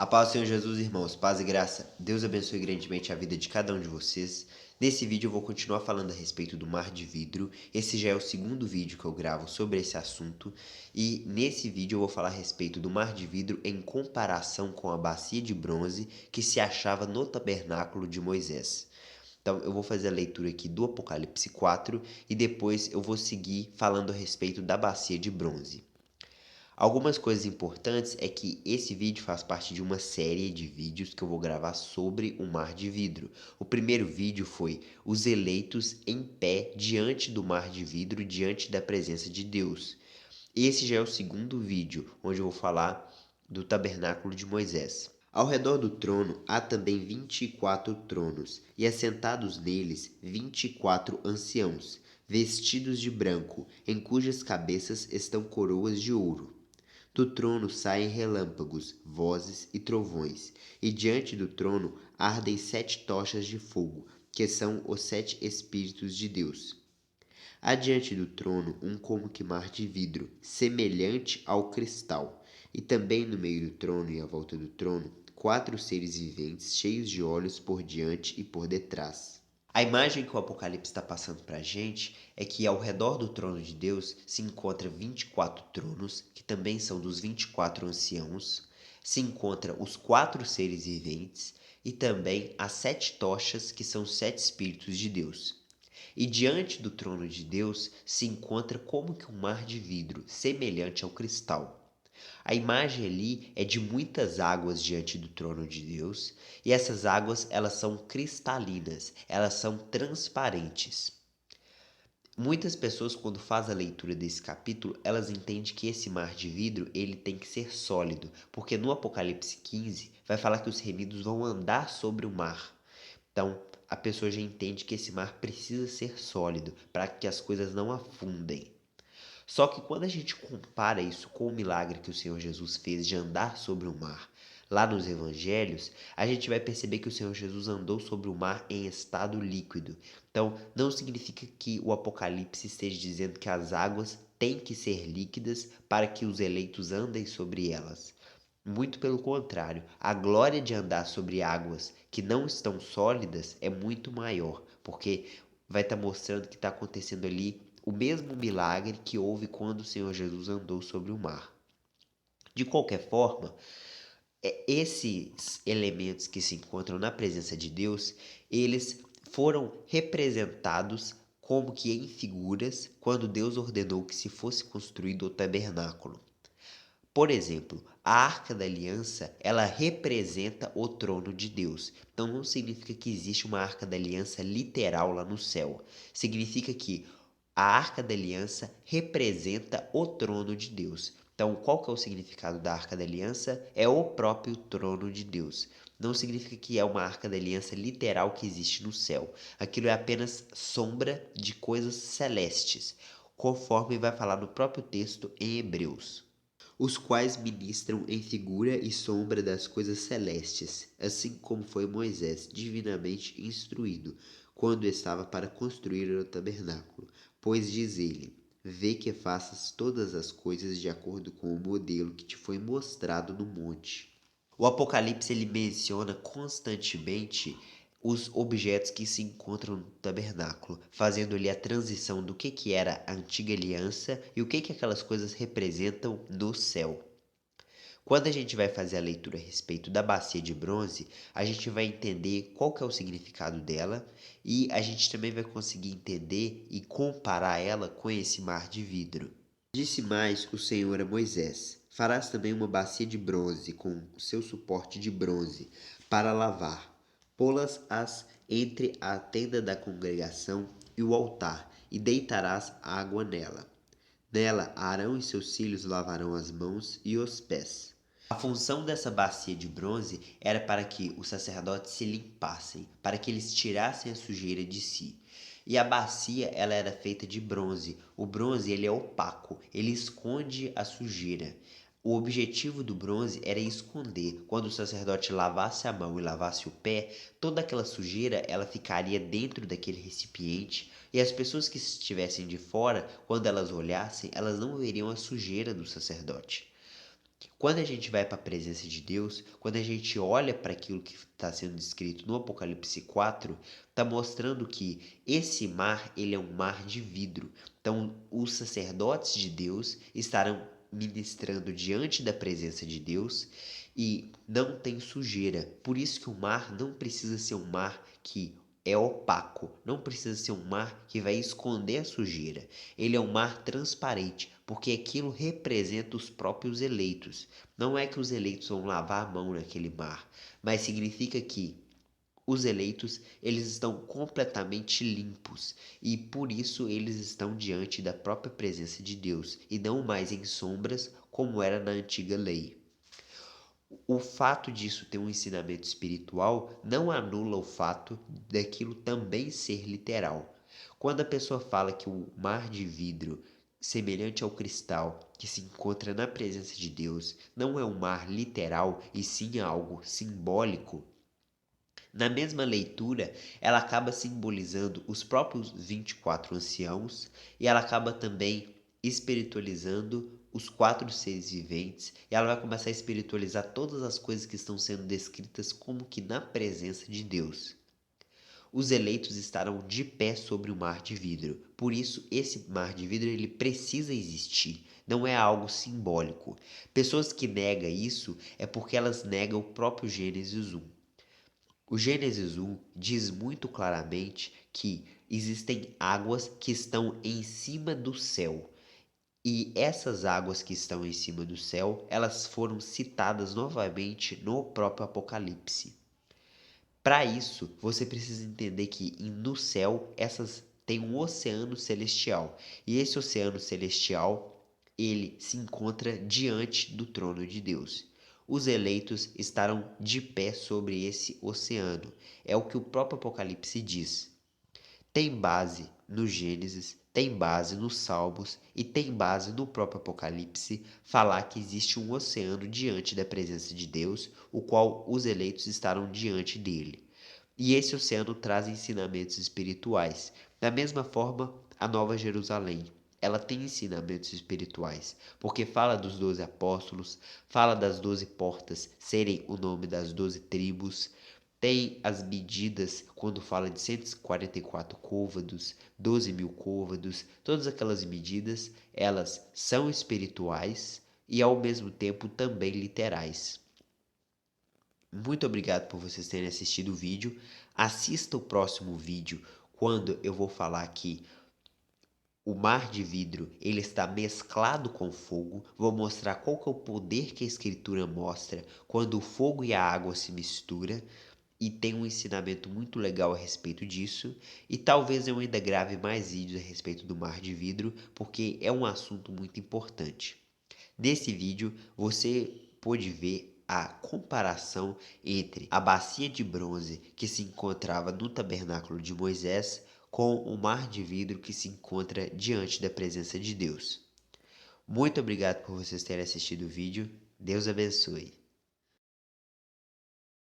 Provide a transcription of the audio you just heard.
A paz do Senhor Jesus, irmãos, paz e graça. Deus abençoe grandemente a vida de cada um de vocês. Nesse vídeo eu vou continuar falando a respeito do mar de vidro. Esse já é o segundo vídeo que eu gravo sobre esse assunto. E nesse vídeo eu vou falar a respeito do mar de vidro em comparação com a bacia de bronze que se achava no tabernáculo de Moisés. Então eu vou fazer a leitura aqui do Apocalipse 4 e depois eu vou seguir falando a respeito da bacia de bronze. Algumas coisas importantes é que esse vídeo faz parte de uma série de vídeos que eu vou gravar sobre o mar de vidro. O primeiro vídeo foi os eleitos em pé diante do mar de vidro, diante da presença de Deus. Esse já é o segundo vídeo, onde eu vou falar do tabernáculo de Moisés. Ao redor do trono há também 24 tronos, e assentados neles 24 anciãos, vestidos de branco, em cujas cabeças estão coroas de ouro. Do trono saem relâmpagos, vozes e trovões, e diante do trono ardem 7 tochas de fogo, que são os 7 Espíritos de Deus. Há diante do trono um como que mar de vidro, semelhante ao cristal, e também no meio do trono e à volta do trono, 4 seres viventes cheios de olhos por diante e por detrás. A imagem que o Apocalipse está passando para a gente é que ao redor do trono de Deus se encontra 24 tronos, que também são dos 24 anciãos, se encontra os 4 seres viventes e também as 7 tochas, que são os 7 Espíritos de Deus. E diante do trono de Deus se encontra como que um mar de vidro, semelhante ao cristal. A imagem ali é de muitas águas diante do trono de Deus, e essas águas elas são cristalinas, elas são transparentes. Muitas pessoas quando fazem a leitura desse capítulo, elas entendem que esse mar de vidro ele tem que ser sólido, porque no Apocalipse 15 vai falar que os remidos vão andar sobre o mar. Então, a pessoa já entende que esse mar precisa ser sólido para que as coisas não afundem. Só que quando a gente compara isso com o milagre que o Senhor Jesus fez de andar sobre o mar, lá nos evangelhos, a gente vai perceber que o Senhor Jesus andou sobre o mar em estado líquido. Então, não significa que o Apocalipse esteja dizendo que as águas têm que ser líquidas para que os eleitos andem sobre elas. Muito pelo contrário, a glória de andar sobre águas que não estão sólidas é muito maior, porque vai estar mostrando que está acontecendo ali o mesmo milagre que houve quando o Senhor Jesus andou sobre o mar. De qualquer forma, esses elementos que se encontram na presença de Deus, eles foram representados como que em figuras quando Deus ordenou que se fosse construído o tabernáculo. Por exemplo, a Arca da Aliança, ela representa o trono de Deus. Então não significa que existe uma Arca da Aliança literal lá no céu. Significa que a Arca da Aliança representa o trono de Deus. Então, qual que é o significado da Arca da Aliança? É o próprio trono de Deus. Não significa que é uma Arca da Aliança literal que existe no céu. Aquilo é apenas sombra de coisas celestes, conforme vai falar no próprio texto em Hebreus, os quais ministram em figura e sombra das coisas celestes, assim como foi Moisés divinamente instruído, quando estava para construir o tabernáculo. Pois diz ele: vê que faças todas as coisas de acordo com o modelo que te foi mostrado no monte. O Apocalipse ele menciona constantemente os objetos que se encontram no tabernáculo, fazendo ali a transição do que era a antiga aliança e o que aquelas coisas representam no céu. Quando a gente vai fazer a leitura a respeito da bacia de bronze, a gente vai entender qual que é o significado dela e a gente também vai conseguir entender e comparar ela com esse mar de vidro. Disse mais o Senhor a Moisés: farás também uma bacia de bronze com o seu suporte de bronze para lavar. Pô-las-ás entre a tenda da congregação e o altar, e deitarás água nela. Nela Arão e seus filhos lavarão as mãos e os pés. A função dessa bacia de bronze era para que os sacerdotes se limpassem, para que eles tirassem a sujeira de si. E a bacia ela era feita de bronze. O bronze ele é opaco, ele esconde a sujeira. O objetivo do bronze era esconder. Quando o sacerdote lavasse a mão e lavasse o pé, toda aquela sujeira ela ficaria dentro daquele recipiente e as pessoas que estivessem de fora, quando elas olhassem, elas não veriam a sujeira do sacerdote. Quando a gente vai para a presença de Deus, quando a gente olha para aquilo que está sendo descrito no Apocalipse 4, está mostrando que esse mar, ele é um mar de vidro. Então, os sacerdotes de Deus estarão ministrando diante da presença de Deus e não tem sujeira. Por isso que o mar não precisa ser um mar que é opaco, não precisa ser um mar que vai esconder a sujeira. Ele é um mar transparente, porque aquilo representa os próprios eleitos. Não é que os eleitos vão lavar a mão naquele mar, mas significa que os eleitos, eles estão completamente limpos e por isso eles estão diante da própria presença de Deus e não mais em sombras como era na antiga lei. O fato disso ter um ensinamento espiritual não anula o fato daquilo também ser literal. Quando a pessoa fala que o mar de vidro, semelhante ao cristal que se encontra na presença de Deus, não é um mar literal e sim algo simbólico, na mesma leitura, ela acaba simbolizando os próprios 24 anciãos e ela acaba também espiritualizando os 4 seres viventes e ela vai começar a espiritualizar todas as coisas que estão sendo descritas como que na presença de Deus. Os eleitos estarão de pé sobre o mar de vidro. Por isso, esse mar de vidro ele precisa existir. Não é algo simbólico. Pessoas que negam isso é porque elas negam o próprio Gênesis 1. O Gênesis 1 diz muito claramente que existem águas que estão em cima do céu. E essas águas que estão em cima do céu, elas foram citadas novamente no próprio Apocalipse. Para isso, você precisa entender que no céu essas tem um oceano celestial. E esse oceano celestial, ele se encontra diante do trono de Deus. Os eleitos estarão de pé sobre esse oceano. É o que o próprio Apocalipse diz. Tem base no Gênesis, tem base nos Salmos e tem base no próprio Apocalipse falar que existe um oceano diante da presença de Deus, o qual os eleitos estarão diante dele. E esse oceano traz ensinamentos espirituais. Da mesma forma, a Nova Jerusalém, ela tem ensinamentos espirituais, porque fala dos 12 apóstolos, fala das 12 portas serem o nome das 12 tribos, tem as medidas quando fala de 144 côvados, 12 mil côvados, todas aquelas medidas, elas são espirituais e ao mesmo tempo também literais. Muito obrigado por vocês terem assistido o vídeo. Assista o próximo vídeo quando eu vou falar que o mar de vidro ele está mesclado com fogo. Vou mostrar qual que é o poder que a escritura mostra quando o fogo e a água se misturam. E tem um ensinamento muito legal a respeito disso. E talvez eu ainda grave mais vídeos a respeito do mar de vidro, porque é um assunto muito importante. Nesse vídeo você pôde ver a comparação entre a bacia de bronze que se encontrava no tabernáculo de Moisés com o mar de vidro que se encontra diante da presença de Deus. Muito obrigado por vocês terem assistido o vídeo. Deus abençoe.